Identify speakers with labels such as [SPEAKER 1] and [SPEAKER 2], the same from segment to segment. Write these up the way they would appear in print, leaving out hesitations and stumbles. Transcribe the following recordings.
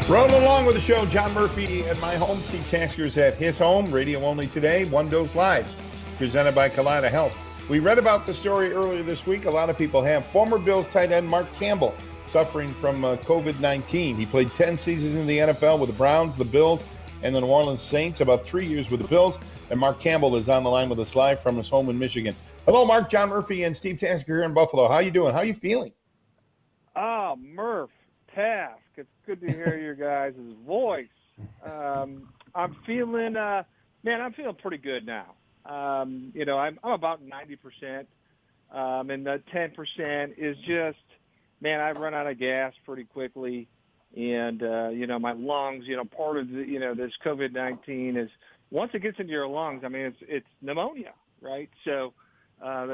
[SPEAKER 1] Rolling along with the show, John Murphy at my home, Steve Tasker's at his home, radio only today, One Dose Live, presented by Kaleida Health. We read about the story earlier this week. A lot of people have. Former Bills tight end Mark Campbell suffering from COVID-19. He played 10 seasons in the NFL with the Browns, the Bills, and the New Orleans Saints, about 3 years with the Bills. And Mark Campbell is on the line with us live from his home in Michigan. Hello, Mark. John Murphy and Steve Tasker here in Buffalo. How you doing? How you feeling?
[SPEAKER 2] Murph, Task. It's good to hear your guys' voice. I'm feeling, I'm feeling pretty good now. I'm about 90%, and the 10% is just, I run out of gas pretty quickly, and my lungs. Part of this COVID-19 is once it gets into your lungs, it's pneumonia, right? So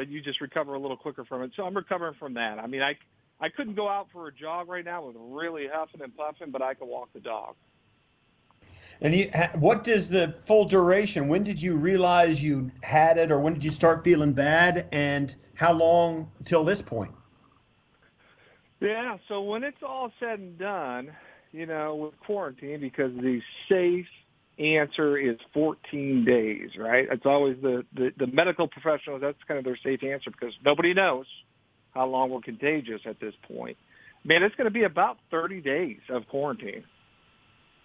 [SPEAKER 2] you just recover a little quicker from it. So I'm recovering from that. I couldn't go out for a jog right now with really huffing and puffing, but I can walk the dog.
[SPEAKER 3] And what is the full duration? When did you realize you had it, or when did you start feeling bad, and how long till this point?
[SPEAKER 2] Yeah, so when it's all said and done, with quarantine, because the safe answer is 14 days, right? It's always the medical professionals, that's kind of their safe answer, because nobody knows how long we're contagious at this point. It's going to be about 30 days of quarantine.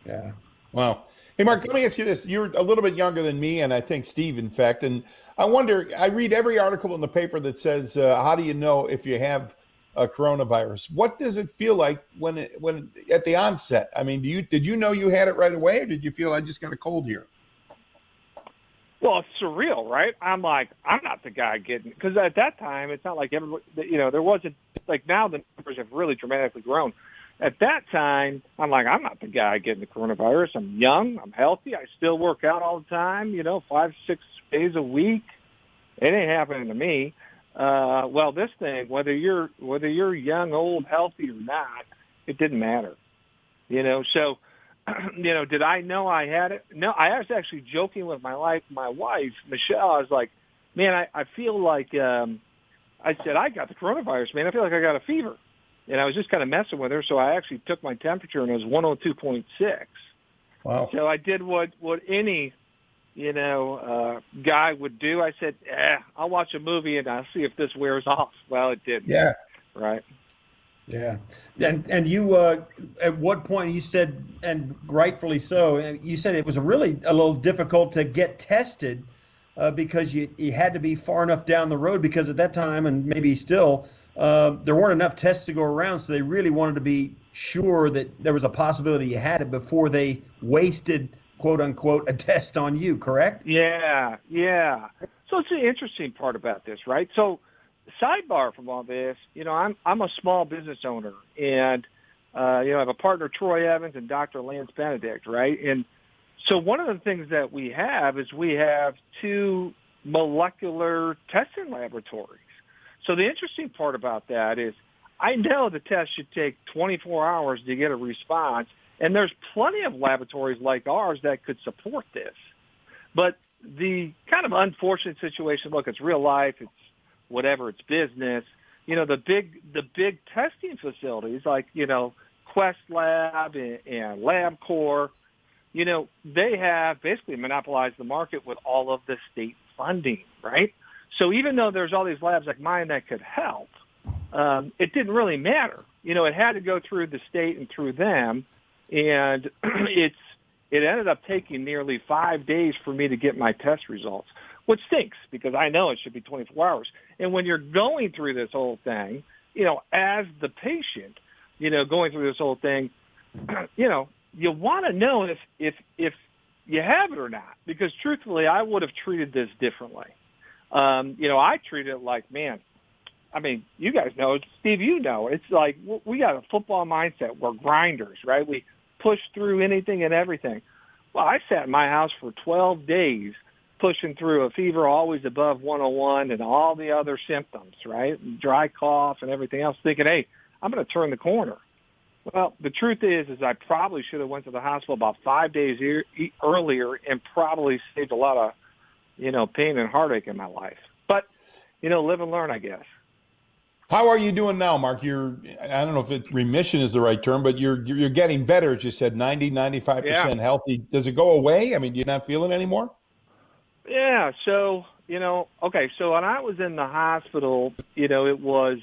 [SPEAKER 1] Yeah. Wow. Hey, Mark, let me ask you this. You're a little bit younger than me, and I think Steve, in fact. And I wonder, I read every article in the paper that says, how do you know if you have a coronavirus? What does it feel like when at the onset? Did you know you had it right away, or did you feel I just got a cold here?
[SPEAKER 2] Well, it's surreal, right? I'm like, I'm not the guy getting, because at that time, it's not like everybody, there wasn't, like now the numbers have really dramatically grown. At that time, I'm like, I'm not the guy getting the coronavirus. I'm young, I'm healthy, I still work out all the time, 5-6 days a week. It ain't happening to me. Well, this thing, whether you're young, old, healthy or not, it didn't matter. So did I know I had it? No, I was actually joking with my wife, Michelle. I was like, I feel like, I said, I got the coronavirus, man. I feel like I got a fever. And I was just kind of messing with her, so I actually took my temperature, and it was 102.6.
[SPEAKER 1] Wow.
[SPEAKER 2] So I did what any, guy would do. I said, I'll watch a movie, and I'll see if this wears off. Well, it didn't.
[SPEAKER 1] Yeah.
[SPEAKER 2] Right.
[SPEAKER 3] Yeah. And you, at what point you said, and rightfully so, you said it was really a little difficult to get tested because you had to be far enough down the road, because at that time, and maybe still, there weren't enough tests to go around, so they really wanted to be sure that there was a possibility you had it before they wasted, quote unquote, a test on you, correct?
[SPEAKER 2] Yeah. So it's the interesting part about this, right? So sidebar from all this, I'm a small business owner, and I have a partner, Troy Evans, and Dr. Lance Benedict, right? And so one of the things that we have is we have 2 molecular testing laboratories. So the interesting part about that is I know the test should take 24 hours to get a response, and there's plenty of laboratories like ours that could support this. But the kind of unfortunate situation, look, it's real life, it's whatever, it's business. The big testing facilities like, Quest Lab and LabCorp, they have basically monopolized the market with all of the state funding, right? So even though there's all these labs like mine that could help, it didn't really matter. It had to go through the state and through them, and it ended up taking nearly 5 days for me to get my test results, which stinks because I know it should be 24 hours. And when you're going through this whole thing, as the patient, going through this whole thing, you want to know if you have it or not, because truthfully, I would have treated this differently. I treat it like, you guys know, Steve, it's like we got a football mindset. We're grinders, right? We push through anything and everything. Well, I sat in my house for 12 days pushing through a fever always above 101 and all the other symptoms, right? Dry cough and everything else, thinking, hey, I'm going to turn the corner. Well, the truth is I probably should have went to the hospital about 5 days earlier and probably saved a lot of, pain and heartache in my life. But, live and learn, I guess.
[SPEAKER 1] How are you doing now, Mark? I don't know if remission is the right term, but you're getting better, as you said,
[SPEAKER 2] Yeah.
[SPEAKER 1] 95% healthy. Does it go away? I mean, do you not feel it anymore?
[SPEAKER 2] Yeah. So, okay. So when I was in the hospital, it was,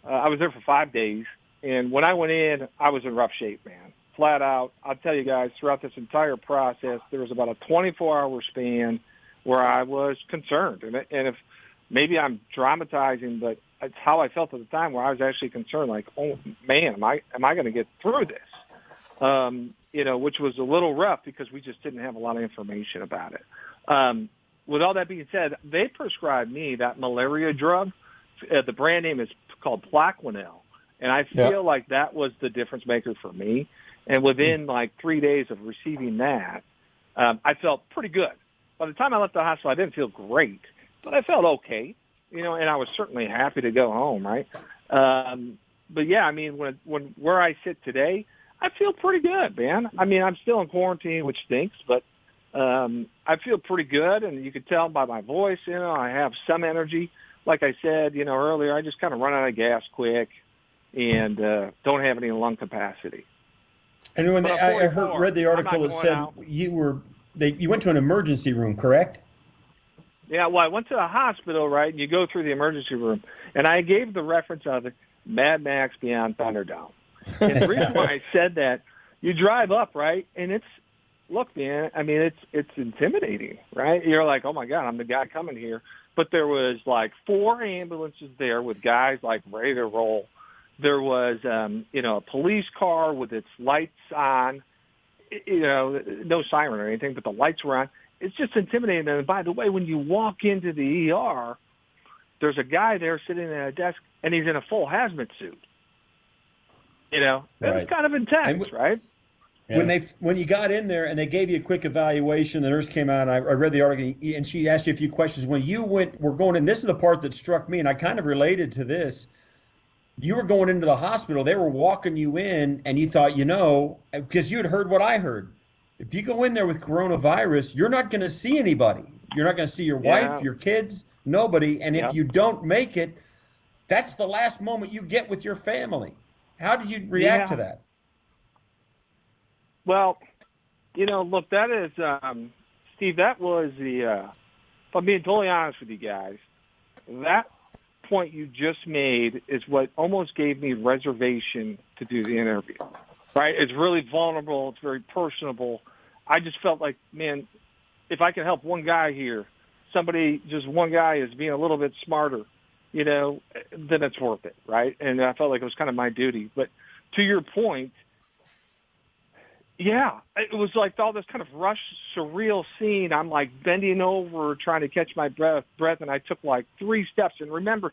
[SPEAKER 2] I was there for 5 days. And when I went in, I was in rough shape, man. Flat out. I'll tell you guys, throughout this entire process, there was about a 24-hour span where I was concerned. And if maybe I'm dramatizing, but it's how I felt at the time, where I was actually concerned, like, oh man, am I going to get through this? Which was a little rough because we just didn't have a lot of information about it. With all that being said, they prescribed me that malaria drug. The brand name is called Plaquenil, and I feel like that was the difference maker for me. And within like 3 days of receiving that, I felt pretty good. By the time I left the hospital, I didn't feel great, but I felt okay. And I was certainly happy to go home, right? But yeah, I mean, where I sit today, I feel pretty good, man. I mean, I'm still in quarantine, which stinks, but I feel pretty good, and you can tell by my voice, I have some energy. Like I said, earlier, I just kind of run out of gas quick and don't have any lung capacity.
[SPEAKER 3] And when read the article that said you went to an emergency room, correct?
[SPEAKER 2] Yeah, well, I went to the hospital, right, and you go through the emergency room, and I gave the reference of it, Mad Max Beyond Thunderdome. And the reason why I said that, you drive up, right, and look, man, I mean, it's intimidating, right? You're like, oh, my God, I'm the guy coming here. But there was, like, 4 ambulances there with guys, like, ready to roll. There was, a police car with its lights on, no siren or anything, but the lights were on. It's just intimidating. And by the way, when you walk into the ER, there's a guy there sitting at a desk, and he's in a full hazmat suit. It's kind of intense, right?
[SPEAKER 3] Yeah. When you got in there and they gave you a quick evaluation, the nurse came out, and I read the article, and she asked you a few questions. When you were going in, this is the part that struck me, and I kind of related to this. You were going into the hospital, they were walking you in, and you thought, because you had heard what I heard. If you go in there with coronavirus, you're not going to see anybody. You're not going to see your wife, your kids, nobody. And if you don't make it, that's the last moment you get with your family. How did you react to that?
[SPEAKER 2] Well, look, that is, Steve, that was if I'm being totally honest with you guys, that point you just made is what almost gave me reservation to do the interview, right? It's really vulnerable. It's very personable. I just felt like, man, if I can help one guy here, just one guy is being a little bit smarter, then it's worth it, right? And I felt like it was kind of my duty. But to your point, yeah, it was like all this kind of rushed, surreal scene. I'm like bending over, trying to catch my breath, and I took like 3 steps. And remember,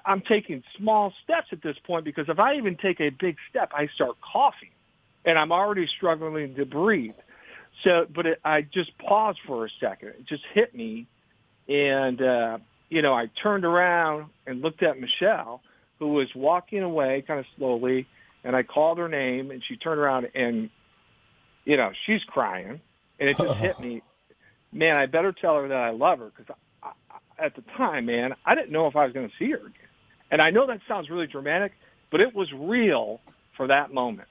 [SPEAKER 2] I'm taking small steps at this point because if I even take a big step, I start coughing, and I'm already struggling to breathe. So, but I just paused for a second. It just hit me, and I turned around and looked at Michelle, who was walking away kind of slowly, and I called her name, and she turned around and she's crying, and it just hit me. Man, I better tell her that I love her because at the time, man, I didn't know if I was going to see her again. And I know that sounds really dramatic, but it was real for that moment.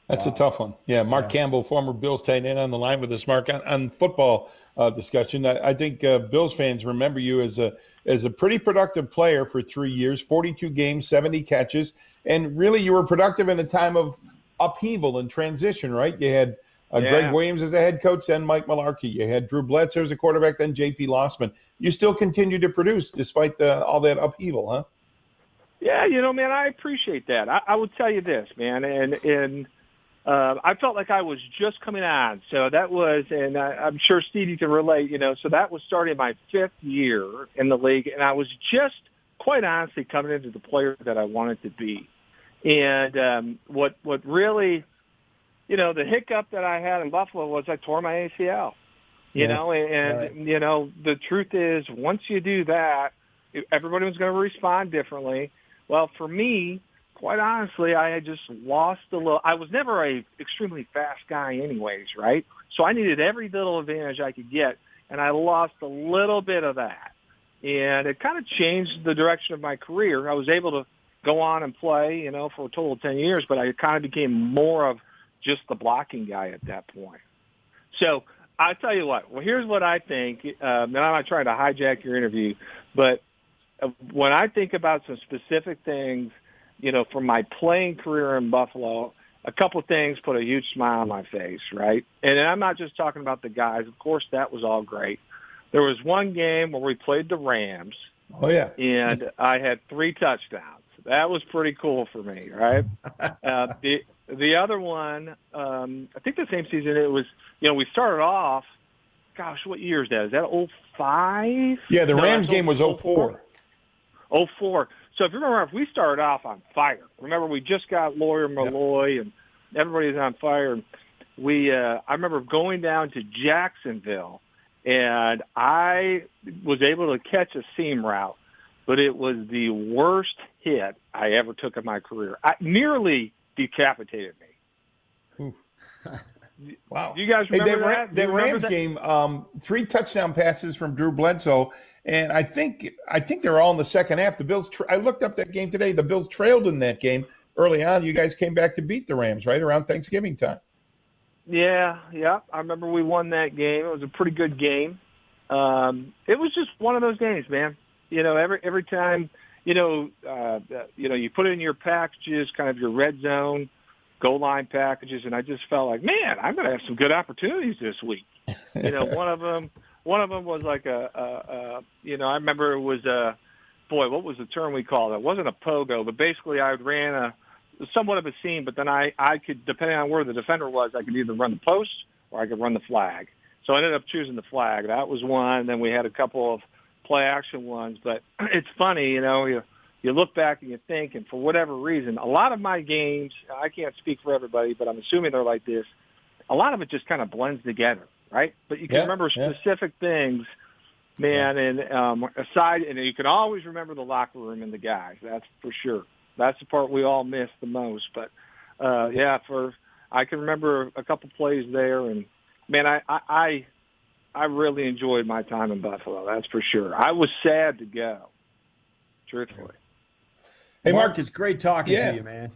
[SPEAKER 1] That's a tough one. Yeah, Mark Campbell, former Bills tight end, on the line with us, Mark, on football discussion. I think Bills fans remember you as a pretty productive player for 3 years, 42 games, 70 catches, and really you were productive in a time of upheaval and transition, right? You had Greg Williams as a head coach, then Mike Mularkey. You had Drew Bledsoe as a quarterback, then J.P. Lossman. You still continue to produce despite all that upheaval, huh?
[SPEAKER 2] Yeah, man, I appreciate that. I would tell you this, man, and I felt like I was just coming on. So that was, and I'm sure Steve, you can relate, so that was starting my 5th year in the league, and I was just, quite honestly, coming into the player that I wanted to be. And what really, the hiccup that I had in Buffalo was I tore my ACL, the truth is once you do that, everybody was going to respond differently. Well, for me, quite honestly, I had just lost a little. I was never a extremely fast guy anyways, right? So I needed every little advantage I could get, and I lost a little bit of that. and it kind of changed the direction of my career. I was able to go on and play, for a total of 10 years, but I kind of became more of just the blocking guy at that point. So I'll tell you what. Well, here's what I think. And I'm not trying to hijack your interview, but when I think about some specific things, from my playing career in Buffalo, a couple of things put a huge smile on my face, right? And I'm not just talking about the guys. Of course, that was all great. There was one game where we played the Rams.
[SPEAKER 1] Oh, yeah.
[SPEAKER 2] And I had 3 touchdowns. That was pretty cool for me, right? The other one, I think the same season, it was, we started off, gosh, what year is that? Is that 05?
[SPEAKER 1] Yeah, the Rams game was 04.
[SPEAKER 2] 04. So if you remember, we started off on fire. Remember, we just got Lawyer Malloy, and everybody's on fire. And I remember going down to Jacksonville, and I was able to catch a seam route, but it was the worst hit I ever took in my career. It nearly decapitated me.
[SPEAKER 1] Wow.
[SPEAKER 2] Do you guys remember that?
[SPEAKER 1] The Rams game, 3 touchdown passes from Drew Bledsoe, and I think they're all in the second half. The Bills. I looked up that game today. The Bills trailed in that game early on. You guys came back to beat the Rams right around Thanksgiving time.
[SPEAKER 2] Yeah. I remember we won that game. It was a pretty good game. It was just one of those games, man. Every time, you put it in your packages, kind of your red zone, goal line packages, and I just felt like, man, I'm going to have some good opportunities this week. One of them was like I remember it was what was the term we called it? It wasn't a pogo, but basically I ran somewhat of a seam, but then I could, depending on where the defender was, I could either run the post or I could run the flag. So I ended up choosing the flag. That was one. And then we had a couple of play action ones, but it's funny, you look back and you think, and for whatever reason, a lot of my games, I can't speak for everybody, but I'm assuming they're like this, a lot of it just kind of blends together, right? But you can remember specific things, man, and aside, and you can always remember the locker room and the guys, that's for sure. That's the part we all miss the most, but I can remember a couple plays there, and man, I really enjoyed my time in Buffalo. That's for sure. I was sad to go, truthfully.
[SPEAKER 3] Hey, Mark, it's great talking to you, man.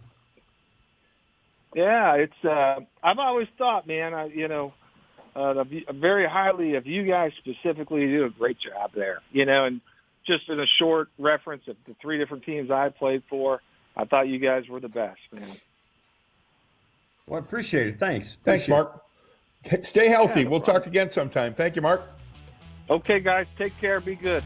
[SPEAKER 2] Yeah, it's. I've always thought, man, very highly of you guys specifically. You do a great job there, and just in a short reference of the 3 different teams I played for, I thought you guys were the best, man.
[SPEAKER 3] Well, I appreciate it. Thanks.
[SPEAKER 1] Thanks, Mark. Stay healthy. We'll talk again sometime. Thank you, Mark.
[SPEAKER 2] Okay, guys. Take care. Be good.